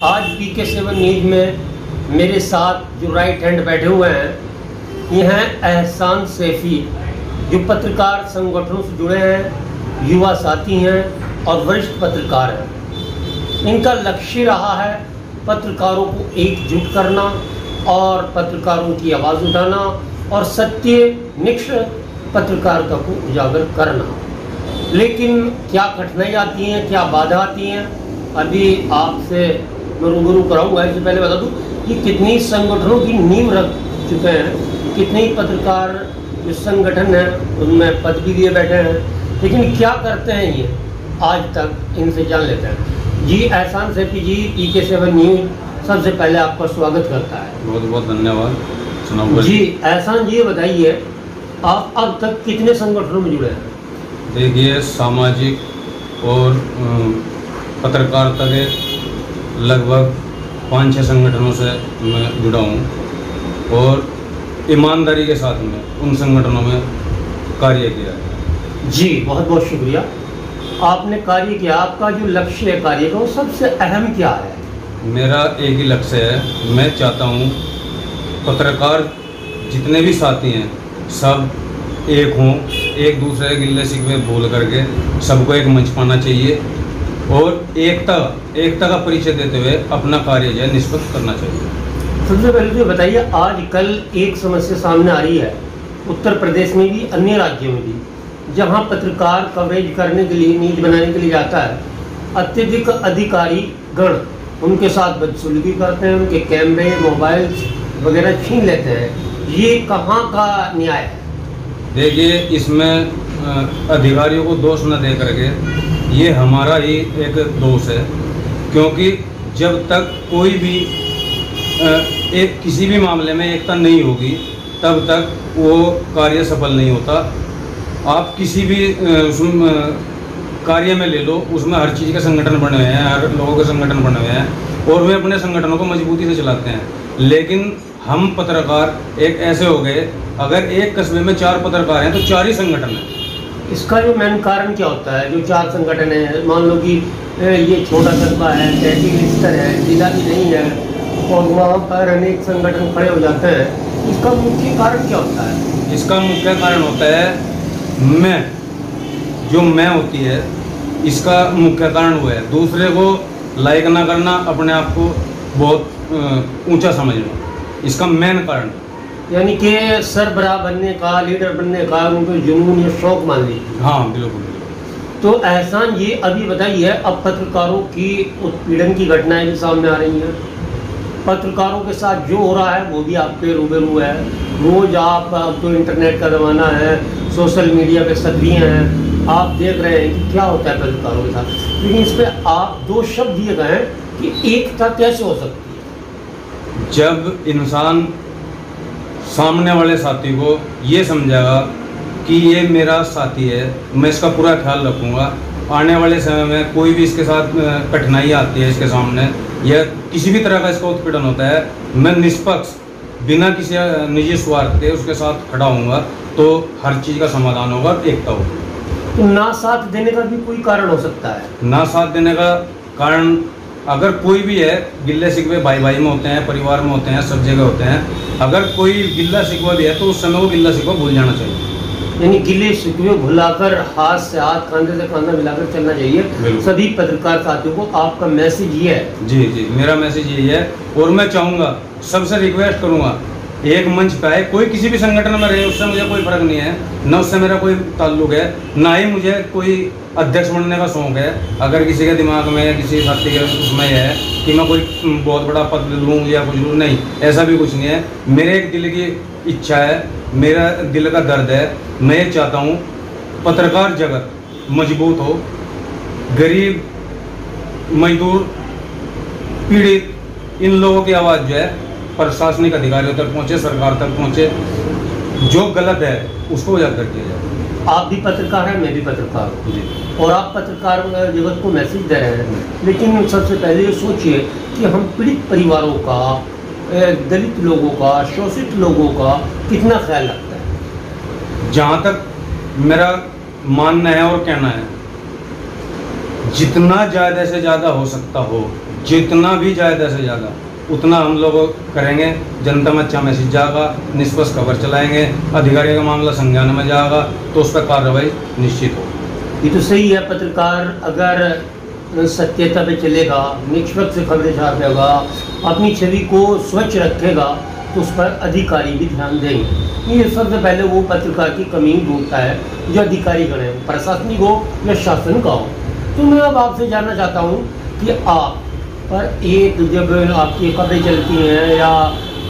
आज PK7 news में मेरे साथ जो राइट हैंड बैठे हुए हैं ये हैं एहसान सैफी, जो पत्रकार संगठनों से जुड़े हैं, युवा साथी हैं और वरिष्ठ पत्रकार हैं। इनका लक्ष्य रहा है पत्रकारों को एकजुट करना और पत्रकारों की आवाज़ उठाना और सत्यनिष्ठ पत्रकारिता को उजागर करना। लेकिन क्या कठिनाई आती हैं, क्या बाधा आती हैं, अभी आपसे मैं रूबरू कराऊंगा। इससे पहले बता दूं कि कितनी संगठनों की नींव रख चुके हैं, कितने ही जो संगठन हैं उनमें पद भी लिए बैठे हैं, लेकिन क्या करते हैं ये आज तक इनसे जान लेते हैं। जी एहसान सैफी जी, PK7 न्यूज सबसे पहले आपका स्वागत करता है। बहुत बहुत धन्यवाद जी। एहसान जी, ये बताइए आप अब तक कितने संगठनों में जुड़े हैं? देखिए, सामाजिक और पत्रकारिता के लगभग 5-6 संगठनों से मैं जुड़ा हूँ और ईमानदारी के साथ में उन संगठनों में कार्य किया है। जी बहुत बहुत शुक्रिया, आपने कार्य किया। आपका जो लक्ष्य है कार्य का, वो सबसे अहम क्या है? मेरा एक ही लक्ष्य है, मैं चाहता हूँ पत्रकार जितने भी साथी हैं सब एक हों, एक दूसरे के गिल्ले शिकवे भूल करके सबको एक मंच पाना चाहिए और एकता का परिचय देते हुए अपना कार्य जो है निष्पक्ष करना चाहिए। सबसे पहले तो बताइए, आजकल एक समस्या सामने आ रही है उत्तर प्रदेश में भी, अन्य राज्यों में भी, जहां पत्रकार कवरेज करने के लिए, न्यूज बनाने के लिए जाता है, अत्यधिक अधिकारी गण उनके साथ बदसलूकी करते हैं, उनके कैमरे, मोबाइल वगैरह छीन लेते हैं। ये कहाँ का न्याय है? देखिए, इसमें अधिकारियों को दोष न दे करके ये हमारा ही एक दोष है, क्योंकि जब तक कोई भी एक किसी भी मामले में एकता नहीं होगी तब तक वो कार्य सफल नहीं होता। आप किसी भी कार्य में ले लो, उसमें हर चीज़ के संगठन बने हुए हैं, हर लोगों के संगठन बने हुए हैं और वे अपने संगठनों को मजबूती से चलाते हैं। लेकिन हम पत्रकार एक ऐसे हो गए, अगर एक कस्बे में 4 पत्रकार हैं तो 4 ही संगठन हैं। इसका जो मेन कारण क्या होता है? जो 4 संगठन है, मान लो कि ये छोटा कस्बा है, तहसील स्तर है, जिला भी नहीं है और वहाँ पर अनेक संगठन खड़े हो जाते हैं, इसका मुख्य कारण क्या होता है? इसका मुख्य कारण होता है मैं होती है, इसका मुख्य कारण वो है दूसरे को लाइक ना करना, अपने आप को बहुत ऊंचा समझना, इसका मेन कारण। यानी कि सरबराह बनने का, लीडर बनने का उनको जुनून या शौक मान लीजिए। हाँ बिल्कुल। तो एहसान ये अभी बताइए, अब पत्रकारों की उत्पीड़न की घटनाएं भी सामने आ रही हैं, पत्रकारों के साथ जो हो रहा है वो भी आपके रूबरू है। रोज आप, अब तो इंटरनेट का ज़माना है, सोशल मीडिया पे सक्रिय हैं, आप देख रहे हैं कि क्या होता है पत्रकारों के साथ। लेकिन इस पर आप 2 शब्द दिए गए हैं कि एकता कैसे हो सकती है? जब इंसान सामने वाले साथी को ये समझेगा कि ये मेरा साथी है, मैं इसका पूरा ख्याल रखूँगा, आने वाले समय में कोई भी इसके साथ कठिनाई आती है इसके सामने या किसी भी तरह का इसका उत्पीड़न होता है, मैं निष्पक्ष बिना किसी निजी स्वार्थ के उसके साथ खड़ा होऊंगा, तो हर चीज़ का समाधान होगा, एकता होगी। तो ना साथ देने का भी कोई कारण हो सकता है? ना साथ देने का कारण अगर कोई भी है, गिल्ले शिकवे भाई भाई में होते हैं, परिवार में होते हैं, सब जगह होते हैं, अगर कोई गिल्ला शिकवा भी है तो उस समय वो गिल्ला शिकवा भूल जाना चाहिए। यानी गिले शिकवे भुलाकर हाथ से हाथ, कंधे से कंधा मिलाकर चलना चाहिए सभी पत्रकार साथियों को। आपका मैसेज ये है? जी, मेरा मैसेज यही है और मैं चाहूँगा, सबसे रिक्वेस्ट करूँगा, एक मंच पे आए, कोई किसी भी संगठन में रहे, उससे मुझे कोई फर्क नहीं है, न उससे मेरा कोई ताल्लुक है, ना ही मुझे कोई अध्यक्ष बनने का शौक है। अगर किसी के दिमाग में, किसी साथी के उसमें है कि मैं कोई बहुत बड़ा पद लूँ या कुछ लूँ, नहीं, ऐसा भी कुछ नहीं है। मेरे एक दिल की इच्छा है, मेरा दिल का दर्द है, मैं ये चाहता हूँ पत्रकार जगत मजबूत हो, गरीब, मजदूर, पीड़ित, इन लोगों की आवाज़ जो है प्रशासनिक अधिकारियों तक पहुँचे, सरकार तक पहुँचे, जो गलत है उसको उजागर किया जाए। आप भी पत्रकार हैं, मैं भी पत्रकार हूँ जी, और आप पत्रकार जगत को मैसेज दे रहे हैं। लेकिन सबसे पहले ये सोचिए कि हम पीड़ित परिवारों का, दलित लोगों का, शोषित लोगों का कितना ख्याल रखता है? जहाँ तक मेरा मानना है और कहना है, जितना ज़्यादा से ज़्यादा हो सकता हो जितना भी ज़्यादा से ज़्यादा उतना हम लोग करेंगे। जनता में अच्छा मैसेज जाएगा, निष्पक्ष खबर चलाएंगे, अधिकारी का मामला संज्ञान में जाएगा तो उस पर कार्रवाई निश्चित हो। ये तो सही है, पत्रकार अगर सत्यता पे चलेगा, निष्पक्ष खबरें छापेगा, अपनी छवि को स्वच्छ रखेगा तो उस पर अधिकारी भी ध्यान देंगे। ये सबसे पहले वो पत्रकार की कमी ढूंढता है जो अधिकारी गण है, प्रशासनिक हो या शासन का हो। तो मैं अब आपसे जानना चाहता हूँ कि आप पर एक जब आपकी खबरें चलती हैं या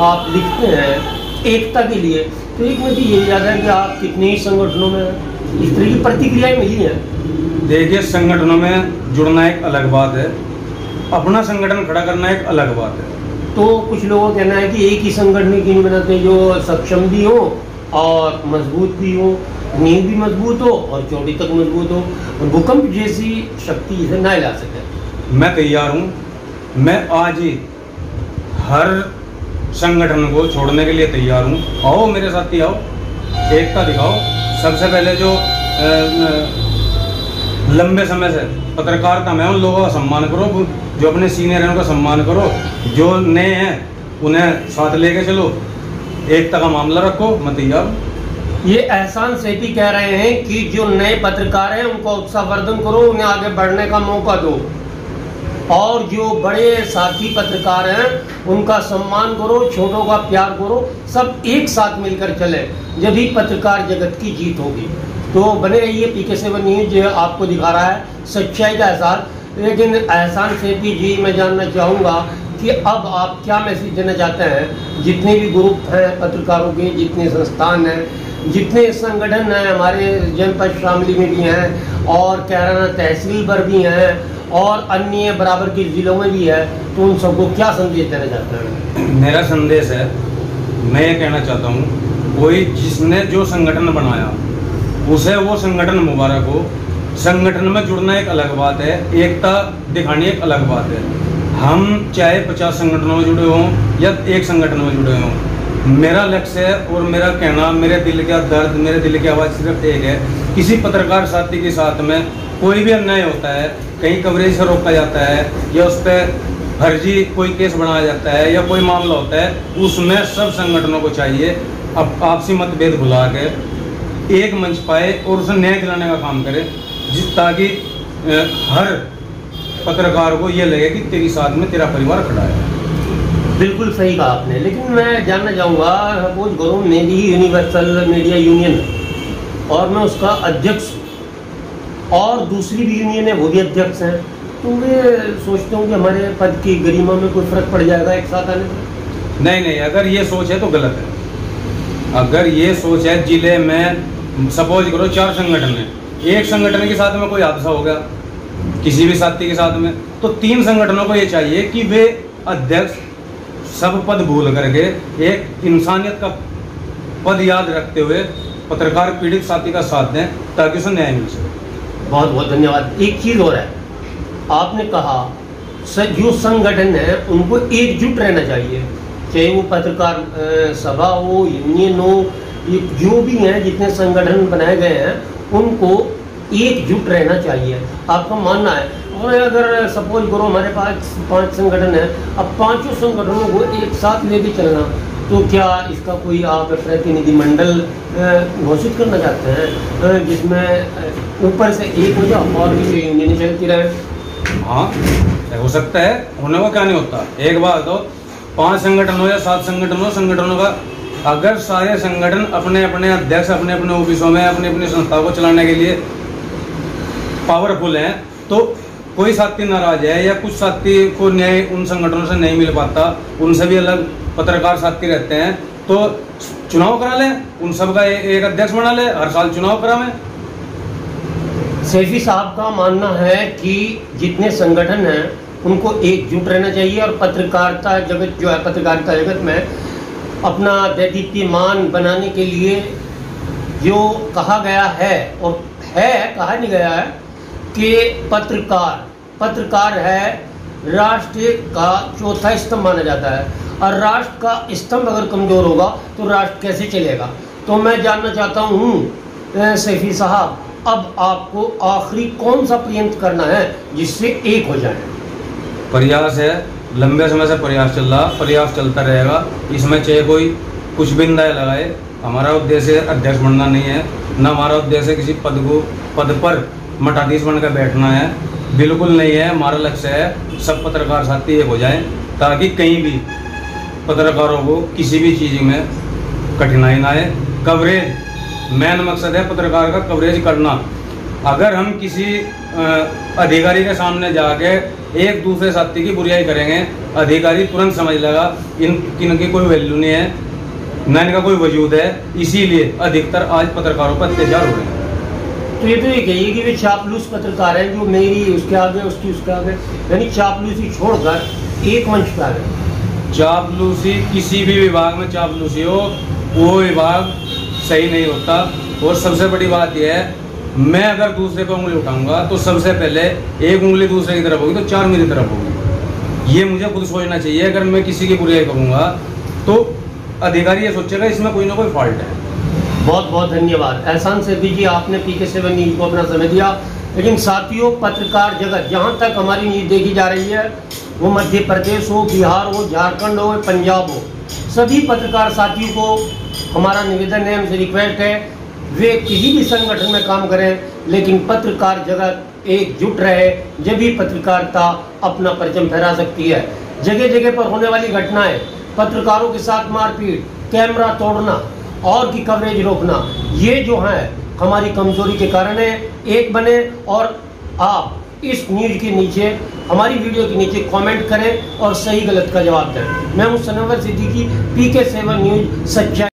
आप लिखते हैं एकता के लिए, तो एक मुझे ये याद है कि आप कितने ही संगठनों में इस तरह की प्रतिक्रियाएं मिली हैं। देखिए, संगठनों में जुड़ना एक अलग बात है, अपना संगठन खड़ा करना एक अलग बात है। तो कुछ लोगों का कहना है कि एक ही संगठन की नहीं बनाते, जो सक्षम भी हो और मजबूत भी हो, नींव भी मजबूत हो और चोटी तक मजबूत हो, और भूकंप जैसी शक्ति इसे ना ला सके। मैं तैयार हूँ, मैं आज ही हर संगठन को छोड़ने के लिए तैयार हूँ। आओ मेरे साथ ही आओ, एकता दिखाओ। सबसे पहले जो लंबे समय से पत्रकारिता में उन लोगों का सम्मान करो, जो अपने सीनियर हैं उनका सम्मान करो, जो नए हैं उन्हें साथ लेके चलो, एकता का मामला रखो। मैं तैयार हूँ। ये एहसान सेठी कह रहे हैं कि जो नए पत्रकार हैं उनको उत्साहवर्धन करो, उन्हें आगे बढ़ने का मौका दो, और जो बड़े साथी पत्रकार हैं उनका सम्मान करो, छोटों का प्यार करो, सब एक साथ मिलकर चले, जब ही पत्रकार जगत की जीत होगी। तो बने रहिए PK7 न्यूज, आपको दिखा रहा है सच्चाई का एहसास। लेकिन एहसान सेठी जी, मैं जानना चाहूँगा कि अब आप क्या मैसेज देना चाहते हैं, जितने भी ग्रुप हैं पत्रकारों के, जितने संस्थान हैं, जितने संगठन हैं, हमारे जनपद शामली में भी हैं और कैराना तहसील पर भी हैं और अन्य बराबर के जिलों में भी है, तो उन सबको क्या संदेश देना चाहते हैं? मेरा संदेश है, मैं ये कहना चाहता हूँ, कोई जिसने जो संगठन बनाया उसे वो संगठन मुबारक हो। संगठन में जुड़ना एक अलग बात है, एकता दिखानी एक अलग बात है। हम चाहे 50 संगठनों में जुड़े हों या एक संगठन में जुड़े हों, मेरा लक्ष्य है और मेरा कहना, मेरे दिल का दर्द, मेरे दिल की आवाज़ सिर्फ एक है। किसी पत्रकार साथी के साथ में कोई भी अन्याय होता है, कहीं कवरेज से रोका जाता है या उस पर फर्जी कोई केस बनाया जाता है या कोई मामला होता है, उसमें सब संगठनों को चाहिए अब आपसी मतभेद भुला के एक मंच पाए और उसे न्याय दिलाने का काम करे, ताकि हर पत्रकार को ये लगे कि तेरी साथ में तेरा परिवार खड़ा है। बिल्कुल सही कहा आपने। लेकिन मैं जानना चाहूँगा, सपोज करो मेरी यूनिवर्सल मीडिया यूनियन और मैं उसका अध्यक्ष और दूसरी भी यूनियन है वो भी अध्यक्ष हैं, तो वे सोचते हूँ कि हमारे पद की गरिमा में कोई फर्क पड़ जाएगा एक साथ आने में? नहीं, अगर ये सोच है तो गलत है। अगर ये सोच है, जिले में सपोज करो 4 संगठन है, एक संगठन के साथ में कोई हादसा हो गया किसी भी साथी के साथ में, तो 3 संगठनों को ये चाहिए कि वे अध्यक्ष सब पद भूल करके एक इंसानियत का पद याद रखते हुए पत्रकार पीड़ित साथी का साथ दें ताकि उसे न्याय मिल सके। बहुत बहुत धन्यवाद। एक चीज़ और है, आपने कहा जो संगठन है उनको एकजुट रहना चाहिए, चाहे वो पत्रकार सभा हो, यूनियन हो, जो भी हैं, जितने संगठन बनाए गए हैं उनको एकजुट रहना चाहिए, आपका मानना है? और अगर सपोज करो हमारे पास 5 संगठन हैं, अब 5 संगठनों को एक साथ लेके चलना, तो क्या इसका कोई आप प्रतिनिधिमंडल घोषित करना चाहते हैं जिसमें ऊपर से एक हो जाए और भी यूनियन चलती रहे? हाँ, हो सकता है, होने को क्या नहीं होता। एक बात तो 5 संगठन हो या 7 संगठन हो, संगठनों का अगर सारे संगठन अपने अपने अध्यक्ष अपने अपने ऑफिसों में अपनी अपनी संस्थाओं को चलाने के लिए पावरफुल हैं, तो कोई साथी नाराज है या कुछ साथी को न्याय उन संगठनों से नहीं मिल पाता, उनसे भी अलग पत्रकार साथी रहते हैं, तो चुनाव करा लें, उन सब का एक अध्यक्ष बना ले, हर साल चुनाव करावें। सैफी साहब का मानना है कि जितने संगठन हैं उनको एकजुट रहना चाहिए और पत्रकारिता जगत जो है, पत्रकारिता जगत में अपना दैदीप्यमान बनाने के लिए जो कहा गया है, और है कहा नहीं गया है कि पत्रकार है राष्ट्र का चौथा स्तंभ माना जाता है, और राष्ट्र का स्तंभ अगर कमजोर होगा तो राष्ट्र कैसे चलेगा? तो मैं जानना चाहता हूँ सैफी साहब, अब आपको आखिरी कौन सा प्रयत्न करना है जिससे एक हो जाए? प्रयास है, लंबे समय से प्रयास चल रहा, प्रयास चलता रहेगा। इसमें चाहे कोई कुछ भी दाय लगाए, हमारा उद्देश्य अध्यक्ष बनना नहीं है, न हमारा उद्देश्य किसी पद पर मठाधीश बनकर बैठना है, बिल्कुल नहीं है। हमारा लक्ष्य है सब पत्रकार साथी एक हो जाएं, ताकि कहीं भी पत्रकारों को किसी भी चीज़ में कठिनाई ना आए। कवरेज मेन मकसद है पत्रकार का, कवरेज करना। अगर हम किसी अधिकारी के सामने जाके एक दूसरे साथी की बुराई करेंगे, अधिकारी तुरंत समझ लेगा इनकी कोई वैल्यू नहीं है, न इनका कोई वजूद है। इसीलिए अधिकतर आज पत्रकारों पर अत्याचार हो रहे हैं। तो ये तो ये कहिए कि वे चापलूस पत्रकार हैं, जो मेरी उसके आगे उसकी उसके आगे, यानी चापलूसी छोड़कर एक मंच पर आ गए। चापलूसी किसी भी विभाग में चापलूसी हो, वो विभाग सही नहीं होता। और सबसे बड़ी बात यह है, मैं अगर दूसरे पर उंगली उठाऊंगा तो सबसे पहले एक उंगली दूसरे की तरफ होगी तो चार मेरी तरफ होगी। ये मुझे खुद सोचना चाहिए। अगर मैं किसी की बुराई करूंगा तो अधिकारी ये सोचेगा इसमें कोई ना कोई फॉल्ट है। बहुत बहुत धन्यवाद एहसान सैफी जी, आपने PK7 न्यूज़ को अपना समय दिया। लेकिन साथियों, पत्रकार जगत जहाँ तक हमारी न्यूज़ देखी जा रही है, वो मध्य प्रदेश हो, बिहार हो, झारखंड हो, पंजाब हो, सभी पत्रकार साथियों को हमारा निवेदन है, हमसे रिक्वेस्ट है, वे किसी भी संगठन में काम करें, लेकिन पत्रकार जगत एकजुट रहे, जब भी पत्रकारिता अपना परचम फहरा सकती है। जगह जगह पर होने वाली घटनाएं, पत्रकारों के साथ मारपीट, कैमरा तोड़ना और की कवरेज रोकना, ये जो है हमारी कमजोरी के कारण है। एक बने और आप इस न्यूज़ के नीचे, हमारी वीडियो के नीचे कमेंट करें और सही गलत का जवाब दें। मैं हूं सनवर सिद्दीकी, PK7 न्यूज़, सच्चाई।